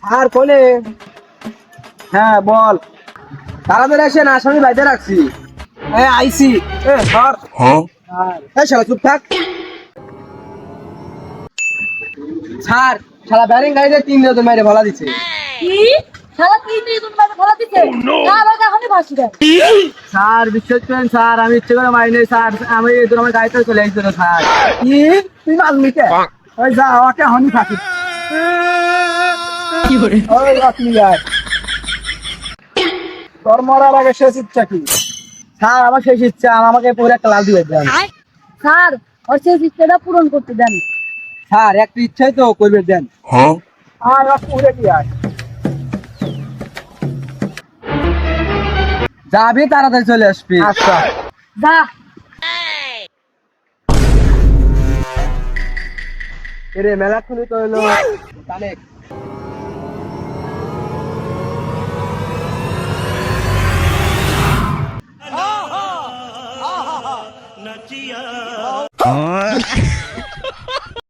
আর কোনে? হ্যাঁ বল। তাড়াতাড়ি আসেন, আসামি বাইরে রাখছি। আইসি। ধর। শালা চুপ থাক। স্যার, শালা ব্যারিং গাড়িতে 3 জন মেরে ভলা দিছে। কি শালা তুই কোন ভাবে ধরা দিছে না আমাকে এখনই ফাঁসি দেন। স্যার বিশ্বাস করেন স্যার, আমি ইচ্ছে করে মারি নাই স্যার, আমি আমার গাড়িতে চলে আসছিল স্যার। কি? তুই মারলি কে? ওই যা, ওকে হনি ফাঁকি। কি করে? ওই আপনি যাই। তোর মরার আগে শেষ ইচ্ছা কি? স্যার আমার শেষ ইচ্ছা, আমাকে পুরো একটা লাল দিয়ে দেন। স্যার ওর সেই ইচ্ছাটা পূরণ করতে দেন। স্যার একটা ইচ্ছাই তো করবে দেন। আর পুরে দিয়ে আয়। যাবি তাড়াতাড়ি চলে আসবি। আচ্ছা। যা। এরে মেলা খুলি তো হলো তালে। নচিয়া